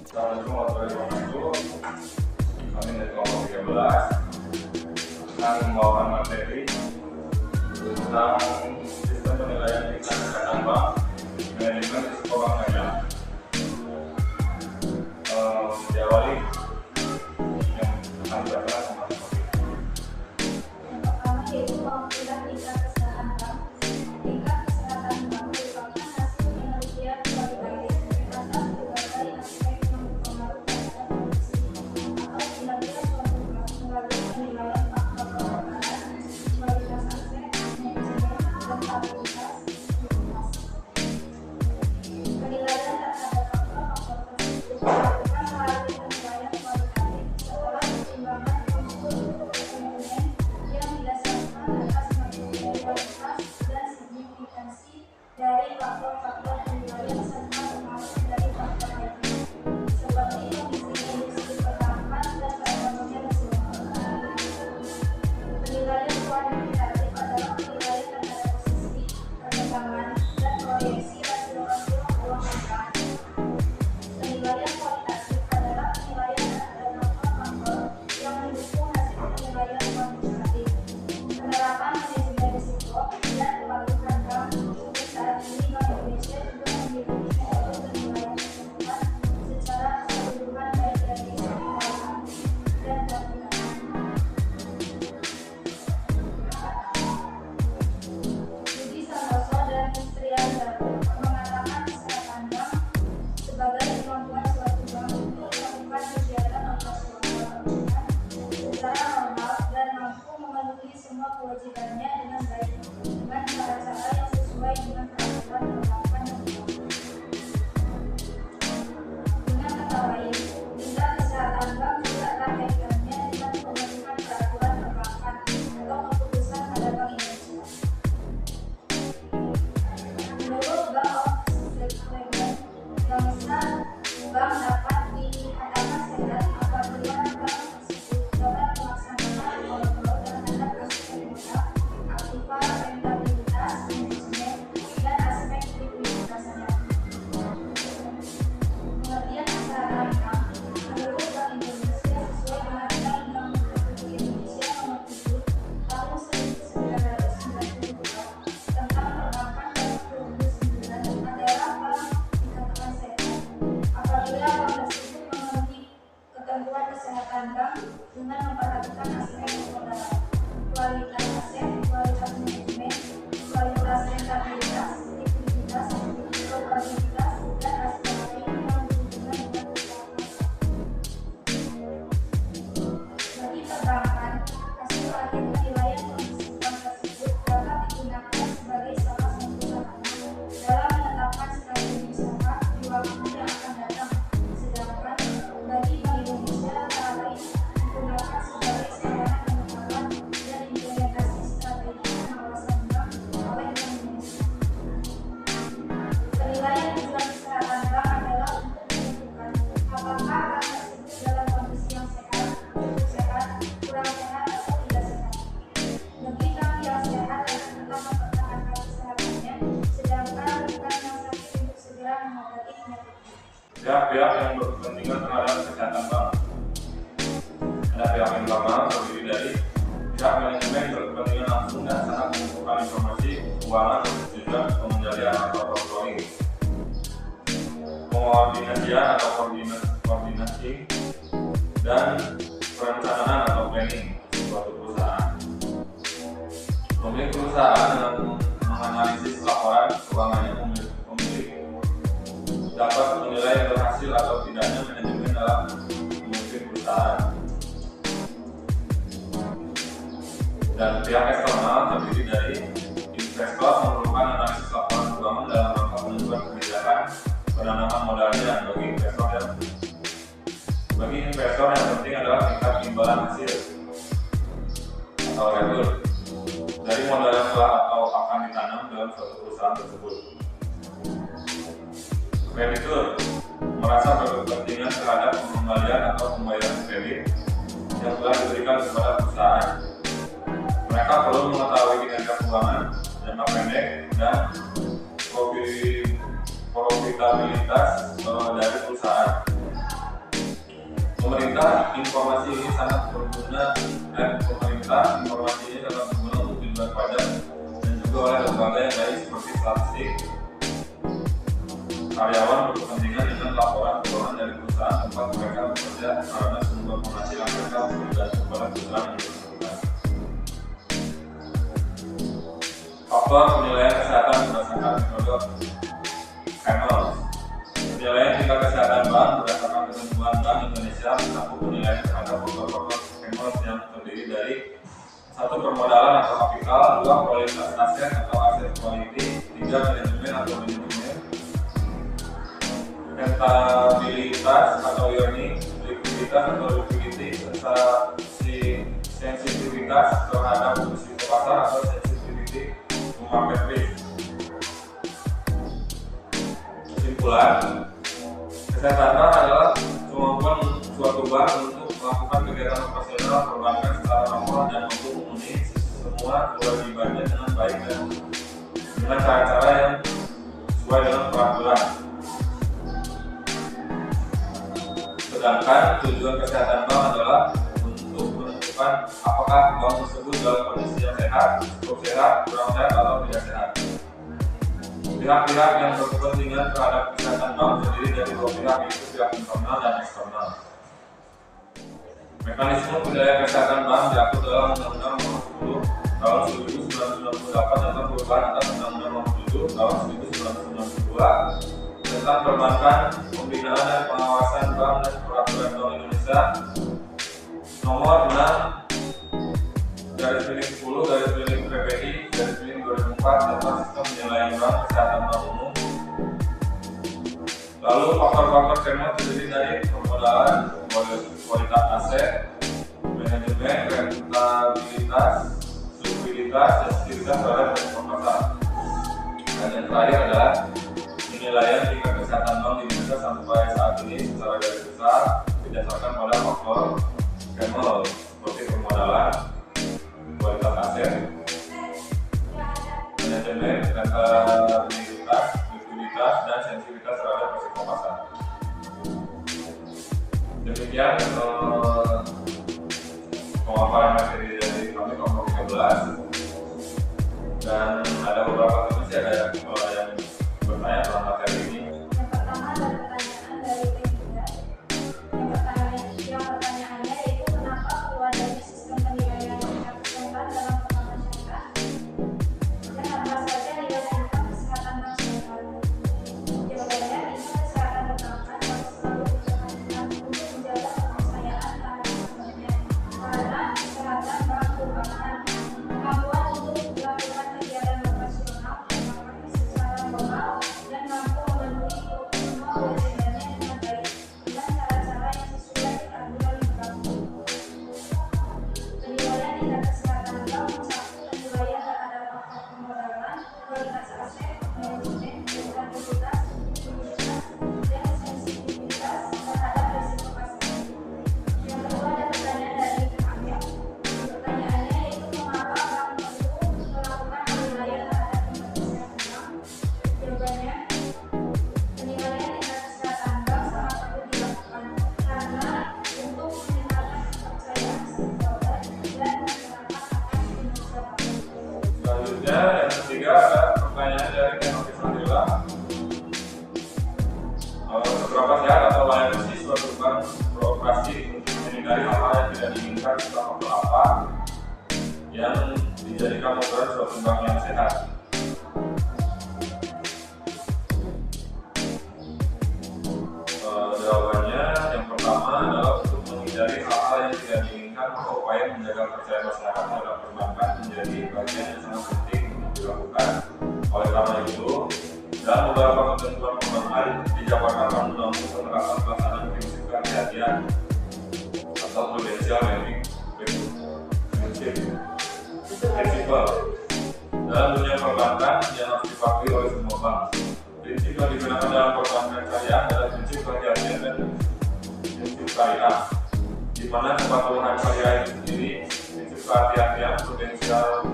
Assalamualaikum warahmatullahi wabarakatuh. Kami dari kelompok 13 akan membawakan materi tentang sistem penilaian tingkat kesehatan bank manajemen risiko bank syariah. Diawali yang akan dibacakan sama yang pertama yaitu pengukuran tingkat kesehatan bank. Tingkat kesehatan bank merupakan hasil penelitian kualitatif atas berbagai aspek yang berpengaruh terhadap kondisi atau kinerja suatu bank melalui penilaian faktor keuangan, kualitas aset, manajemen, dan stabilitas likuiditas. Penilaian terhadap faktor-faktor tersebut dilakukan melalui penilaian kualitatif setelah pertimbangan unsur ekonomi yang didasarkan atas materi kualitas dan signifikansi dari faktor-faktor penilaian serta pengaruh dari faktor lainnya seperti kondisi industri perbankan dan perekonomian nasional. Penilaian kuantitatif adalah penilaian terhadap posisi, perkembangan, dan proyeksi rasio-rasio keuangan bank. Penilaian kualitatif adalah penilaian terhadap faktor-faktor yang mendukung hasil penilaian kuantitatif. Penerapan manajemen risiko dan kepatuhan bank untuk saat ini Bank Indonesia juga memiliki metode penilaian keseluruhan secara keseluruhan baik dari segi keuangan dan kuantitatif. Budi Santoso dan Kristian Darto mengatakan kesehatan bank sebagai kemampuan suatu bank untuk melakukan kegiatan operasional bangunan secara normal dan mampu memenuhi semua kewajibannya dengan baik dengan cara-cara yang sesuai dengan peraturan perbankan yang berlaku. Dengan kata lain, tingkat kesehatan bank juga erat kaitannya dengan pemenuhan peraturan perbankan atau keputusan pada Bank Indonesia. Menurut Bank of Scotland, bank dapat dikatakan sehat apabila bank tersebut dapat melaksanakan kontrol terhadap aspek modal, aktiva, rentabilitas, manajemen, dan aspek likuiditasnya. Pengertian kesehatan bank menurut Bank Indonesia sesuai dengan Undang-Undang Republik Indonesia Nomor 7 Tahun 1992 tentang Perbankan tahun 2009 adalah bank dikatakan sehat apabila bank tersebut memenuhi ketentuan kesehatan bank dengan memperhatikan aspek modal, kualitas aset, kualitas manajemen, kualitas rentabilitas, likuiditas, probabilitas, dan aspek lain yang berhubungan dengan keuangan. Bagi perbankan, hasil akhir penilaian kondisi bank tersebut dapat digunakan sebagai salah satu sarana dalam menetapkan strategi usaha di waktu yang akan datang. Sedangkan bagi Bank Indonesia antara lain digunakan sebagai sarana penetapan dan implementasi strategi pengawasan bank oleh Bank Indonesia. Penilaian tujuan kesehatan bank adalah untuk menentukan apakah bank tersebut dalam kondisi yang sehat, cukup sehat, kurang sehat, atau tidak sehat. Bagi bank yang sehat akan tetap mempertahankan kesehatannya, sedangkan bukan yang sakit untuk segera mengobati penyakitnya. pihak-pihak yang berkepentingan terhadap kesehatan bank. Ada pihak yang pertama terdiri dari pihak manajemen berkepentingan langsung dan sangat membutuhkan informasi keuangan untuk tujuan pengendalian atau controlling, pengoordinasian atau koordinasi, dan perencanaan atau planning suatu perusahaan. Pemilik perusahaan dalam menganalisis laporan keuangannya pemilik dapat menilai berhasil atau tidaknya manajemen dalam memimpin perusahaan. Dan pihak eksternal terdiri dari investor memerlukan analisis laporan keuangan dalam rangka penentuan kebijakan penanaman modalnya. Bagi investor yang penting adalah tingkat imbalan hasil atau return dari modal yang telah atau akan ditanam dalam suatu perusahaan tersebut. Kreditur merasa berkepentingan terhadap pengembalian atau pembayaran kredit yang telah diberikan kepada perusahaan. Mereka perlu mengetahui kinerja keuangan, jangka pendek, dan profitabilitas dari perusahaan. informasi ini sangat berguna pemerintah, informasi ini sangat berguna untuk tujuan pajak dan juga oleh lembaga yang lain seperti statistik. Karyawan berkepentingan dengan laporan keuangan dari perusahaan tempat mereka bekerja karena sumber penghasilan mereka bergantung pada perusahaan yang bersangkutan. Faktor penilaian kesehatan berdasarkan metode Camel. Penilaian tingkat kesehatan bank berdasarkan ketentuan Bank Indonesia mencakup penilaian terhadap faktor-faktor Camel yang terdiri dari 1. Permodalan atau kapital, 2. Kualitas aset atau aset quality, 3. Manajemen atau manajemen, rentabilitas atau earning, likuiditas atau liquidity, serta sensitivitas terhadap risiko pasar atau sensitivity to market risk. Kesimpulan, kesehatan bank adalah kemampuan suatu bank untuk melakukan kegiatan operasional perbankan secara normal dan untuk memenuhi semua kewajibannya dengan baik dan dengan cara-cara yang sesuai dengan peraturan. Sedangkan tujuan kesehatan bank adalah untuk menentukan apakah bank tersebut dalam kondisi yang sehat, cukup sehat, kurang sehat, atau tidak sehat. Pihak-pihak yang berkepentingan terhadap kesehatan bank terdiri dari dua pihak, yaitu pihak internal dan eksternal. Mekanisme penilaian kesehatan bank diatur dalam Undang-Undang Nomor 10 Tahun 1998 tentang perubahan atas Undang-Undang Nomor 7 Tahun 1992 tentang perbankan, pembinaan dan pengawasan bank dan peraturan Bank Indonesia Nomor 6/10/PPI/2004 tentang sistem penilaian bank kesehatan bank umum. Lalu faktor-faktor Camel terdiri dari permodalan, kualitas aset, manajemen, rentabilitas, likuiditas, sensitivitas terhadap risiko pasar. Dan yang terakhir adalah penilaian tingkat kesehatan bank di Indonesia sampai saat ini secara garis besar berdasarkan pada faktor Camel seperti permodalan, kualitas aset, manajemen, rentabilitas, likuiditas, dan sensitivitas terhadap risiko pasar. Demikian pemaparan materi dari kami kelompok 13, dan ada beberapa teman sih ada yang bertanya tentang materi ini. Yang pertama ada pertanyaan dari P3. Yang pertanyaannya yaitu kenapa perlu adanya sistem penilaian tingkat kesehatan dalam bank masyarakat dan apa saja nilai tingkat kesehatan masyarakat. Jawabannya, tingkat kesehatan perbankan harus selalu diperhatikan untuk menjaga kepercayaan terhadap banknya karena kesehatan bank merupakan kemampuan untuk melakukan kegiatan operasional secara normal dan mampu memenuhi semua kewajibannya dengan baik dengan cara-cara yang sesuai aturan yang berlaku. Penilaian tingkat kesehatan bank mencakup penilaian terhadap faktor permodalan, kualitas aset, manajemen, rentabilitas, likuiditas, dan sensitivitas terhadap risiko pasar. Yang kedua ada pertanyaan dari Kamil. Pertanyaannya yaitu mengapa bank perlu melakukan penilaian terhadap tingkat kesehatan bank? Jawabannya, penilaian tingkat kesehatan bank sangat perlu dilakukan karena untuk meningkatkan kepercayaan stakeholder dan masyarakat akan kinerja bank. Selanjutnya yang ketiga ada pertanyaan dari Kenopi Sandila. Seberapa sehat atau layak sih suatu bank beroperasi untuk menghindari hal-hal yang tidak diinginkan serta faktor apa yang dijadikan ukuran suatu bank yang sehat? Jawabannya yang pertama adalah untuk menghindari hal-hal yang tidak diinginkan atau upaya menjaga kepercayaan masyarakat terhadap perbankan menjadi bagian yang sangat penting untuk dilakukan. Oleh karena itu, dalam beberapa ketentuan perbankan dijabarkan undang-undang penerapan pelaksanaan prinsip kehati-hatian atau prudential banking prinsip dalam dunia perbankan yang harus dipatuhi oleh semua bank. Prinsip yang digunakan dalam perbankan syariah adalah prinsip kehati-hatian dan prinsip syariah, di mana kepatuhan syariah itu sendiri, prinsip kehati-hatian, prudential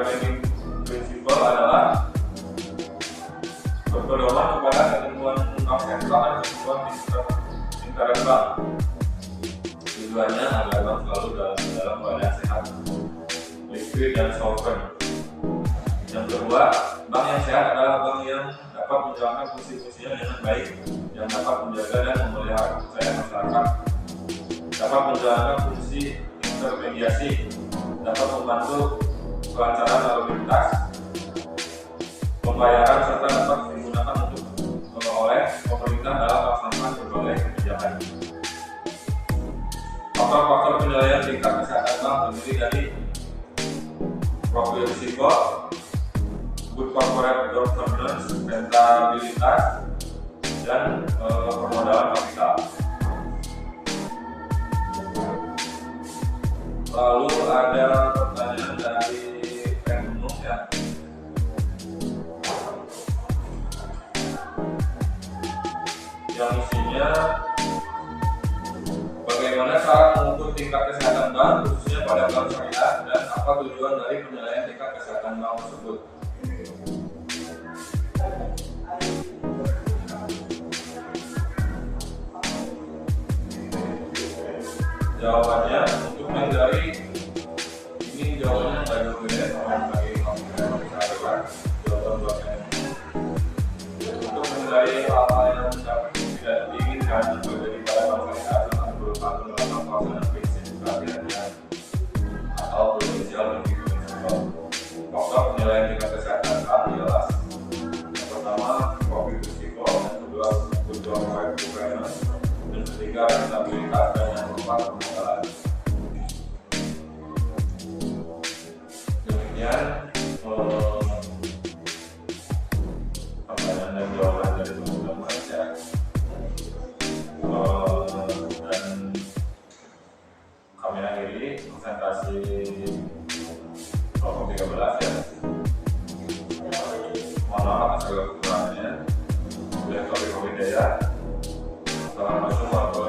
banking principle adalah berpedoman kepada ketentuan kebugaran bank. Tujuannya agar bank selalu dalam keadaan sehat, liquid dan solvent. Yang kedua, bank yang sehat adalah bank yang dapat menjalankan fungsi-fungsinya dengan baik, yang dapat menjaga dan memelihara kepercayaan masyarakat, dapat menjalankan fungsi intermediasi, dapat membantu kelancaran lalu lintas, pembayaran, serta dapat digunakan untuk oleh pemerintah dalam melaksanakan berbagai kebijakan. Faktor-faktor penilaian tingkat kesehatan bank terdiri dari profil risiko, good corporate governance, rentabilitas, dan permodalan kapital. Lalu ada pertanyaan dari Renunung ya. Yang isinya, bagaimana cara mengukur tingkat kesehatan bank khususnya pada bank syariah, dan apa tujuan dari penilaian tingkat kesehatan bank tersebut? Jawabannya, untuk menghindari ini jawabannya nggak berbeda sama bagi masyarakat. Jawaban buatnya untuk menghindari hal-hal yang tidak diinginkan terjadi pada bangsa kita, berupa penerapan pelaksanaan prinsip kehati-hatian atau prudensial dan prudensial. Faktor penilaian tingkat kesehatan bank jelas. Yang pertama, profil risiko, yang kedua, good corporate governance, dan ketiga, rentabilitas, dan yang keempat, permodalan. Demikian pertanyaan dan jawaban dari teman-teman ya. Dan kami akhiri presentasi kelompok 13 ya. Mohon maaf atas segala kekurangannya. Assalamualaikum warahmatullahi wabarakatuh.